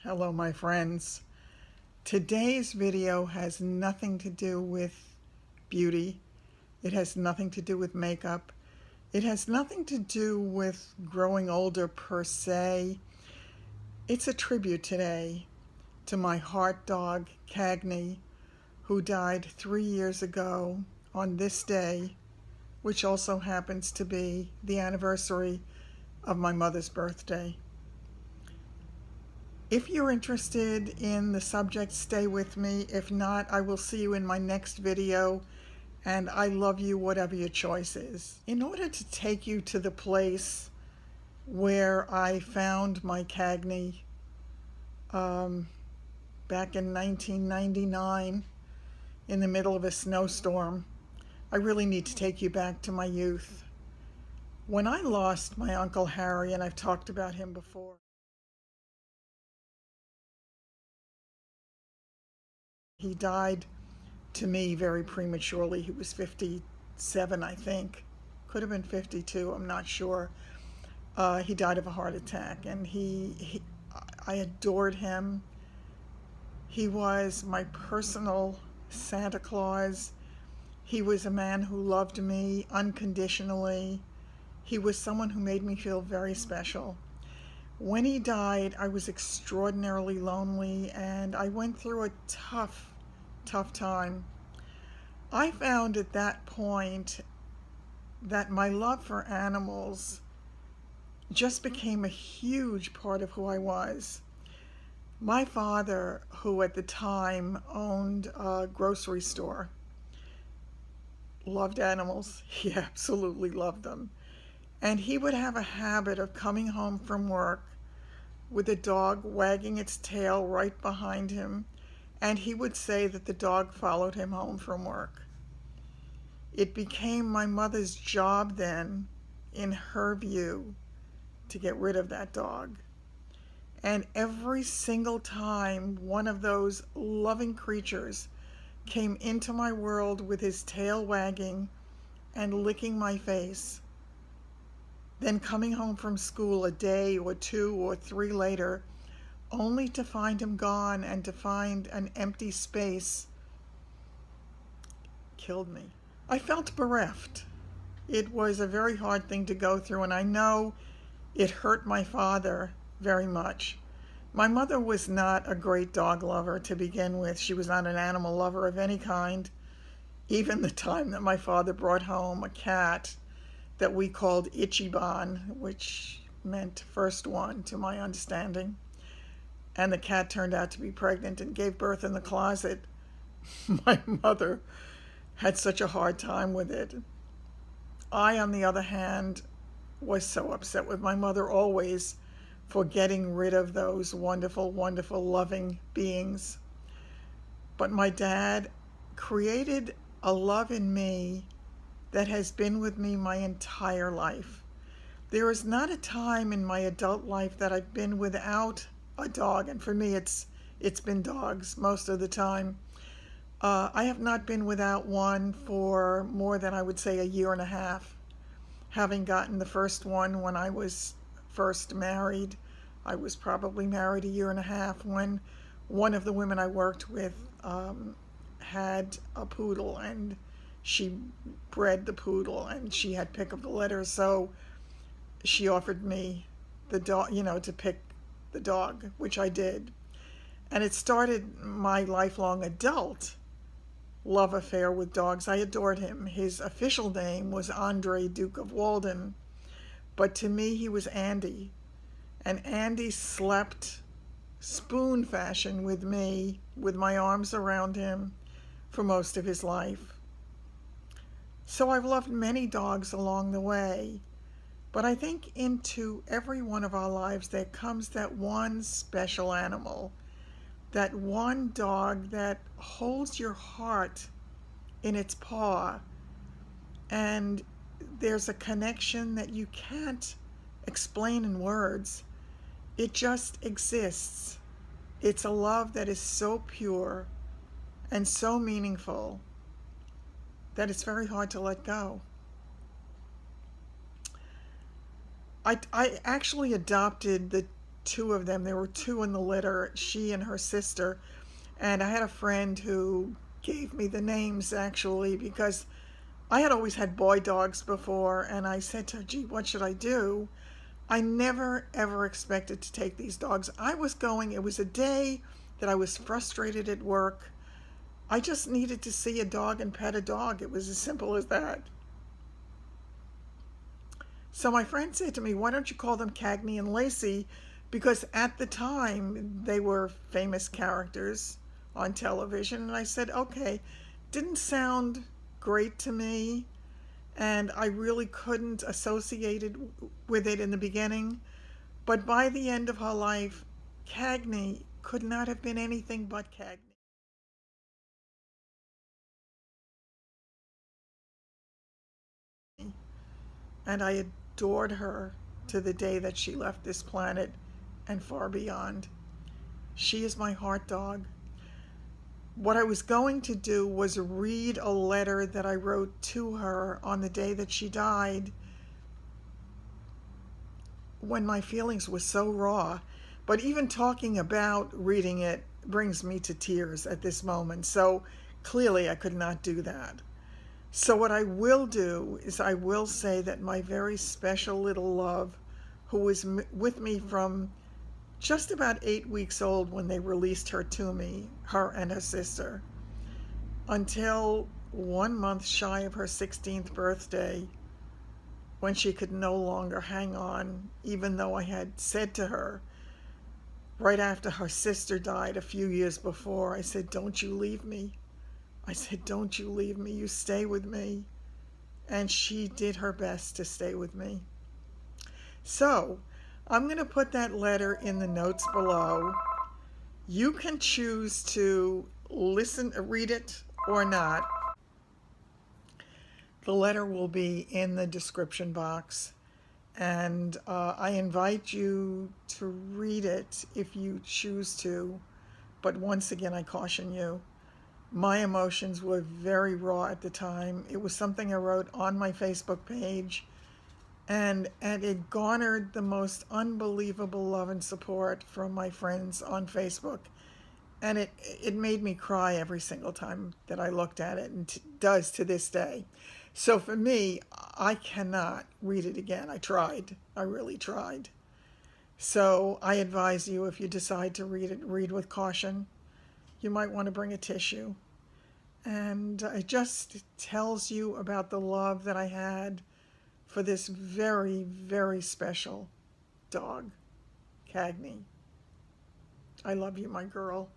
Hello, my friends. Today's video has nothing to do with beauty. It has nothing to do with makeup. It has nothing to do with growing older per se. It's a tribute today to my heart dog, Cagney, who died 3 years ago on this day, which also happens to be the anniversary of my mother's birthday. If you're interested in the subject, stay with me. If not, I will see you in my next video, and I love you whatever your choice is. In order to take you to the place where I found my Cagney back in 1999 in the middle of a snowstorm, I really need to take you back to my youth. When I lost my Uncle Harry, and I've talked about him before, he died to me very prematurely. He was 57, I think. Could have been 52, I'm not sure. He died of a heart attack, and I adored him. He was my personal Santa Claus. He was a man who loved me unconditionally. He was someone who made me feel very special. When he died, I was extraordinarily lonely, and I went through a tough time. I found at that point that my love for animals just became a huge part of who I was. My father, who at the time owned a grocery store, loved animals. He absolutely loved them. And he would have a habit of coming home from work with a dog wagging its tail right behind him, and he would say that the dog followed him home from work. It became my mother's job then, in her view, to get rid of that dog. And every single time one of those loving creatures came into my world with his tail wagging and licking my face, then coming home from school a day or 2 or 3 later, only to find him gone and to find an empty space, killed me. I felt bereft. It was a very hard thing to go through, and I know it hurt my father very much. My mother was not a great dog lover to begin with. She was not an animal lover of any kind. Even the time that my father brought home a cat that we called Ichiban, which meant first one to my understanding, and the cat turned out to be pregnant and gave birth in the closet, my mother had such a hard time with it. I, on the other hand, was so upset with my mother always for getting rid of those wonderful, wonderful, loving beings. But my dad created a love in me that has been with me my entire life. There is not a time in my adult life that I've been without a dog, and for me it's been dogs most of the time. I have not been without one for more than, I would say, 1.5 years, having gotten the first one when I was first married. I was probably married 1.5 years when one of the women I worked with had a poodle, and she bred the poodle, and she had pick of the litter, so she offered me the dog, to pick the dog, which I did. And it started my lifelong adult love affair with dogs. I adored him. His official name was Andre, Duke of Walden, but to me he was Andy. And Andy slept spoon fashion with me, with my arms around him, for most of his life. So I've loved many dogs along the way, but I think into every one of our lives there comes that one special animal, that one dog that holds your heart in its paw, and there's a connection that you can't explain in words. It just exists. It's a love that is so pure and so meaningful that it's very hard to let go. I actually adopted the two of them. There were two in the litter, she and her sister. And I had a friend who gave me the names actually because I had always had boy dogs before. And I said to her, gee, what should I do? I never ever expected to take these dogs. It was a day that I was frustrated at work. I just needed to see a dog and pet a dog. It was as simple as that. So my friend said to me, why don't you call them Cagney and Lacey? Because at the time they were famous characters on television. And I said, okay, didn't sound great to me. And I really couldn't associate it with it in the beginning. But by the end of her life, Cagney could not have been anything but Cagney. And I adored her to the day that she left this planet and far beyond. She is my heart dog. What I was going to do was read a letter that I wrote to her on the day that she died when my feelings were so raw. But even talking about reading it brings me to tears at this moment. So clearly I could not do that. So what I will do is I will say that my very special little love, who was with me from just about 8 weeks old when they released her to me, her and her sister, until 1 month shy of her 16th birthday, when she could no longer hang on, even though I had said to her right after her sister died a few years before, I said, don't you leave me. I said, don't you leave me. You stay with me. And she did her best to stay with me. So I'm going to put that letter in the notes below. You can choose to read it or not. The letter will be in the description box. And I invite you to read it if you choose to. But once again, I caution you. My emotions were very raw at the time. It was something I wrote on my Facebook page. And it garnered the most unbelievable love and support from my friends on Facebook. And it made me cry every single time that I looked at it, and does to this day. So for me, I cannot read it again. I tried. I really tried. So I advise you, if you decide to read it, read with caution. You might want to bring a tissue. And it just tells you about the love that I had for this very, very special dog, Cagney. I love you, my girl.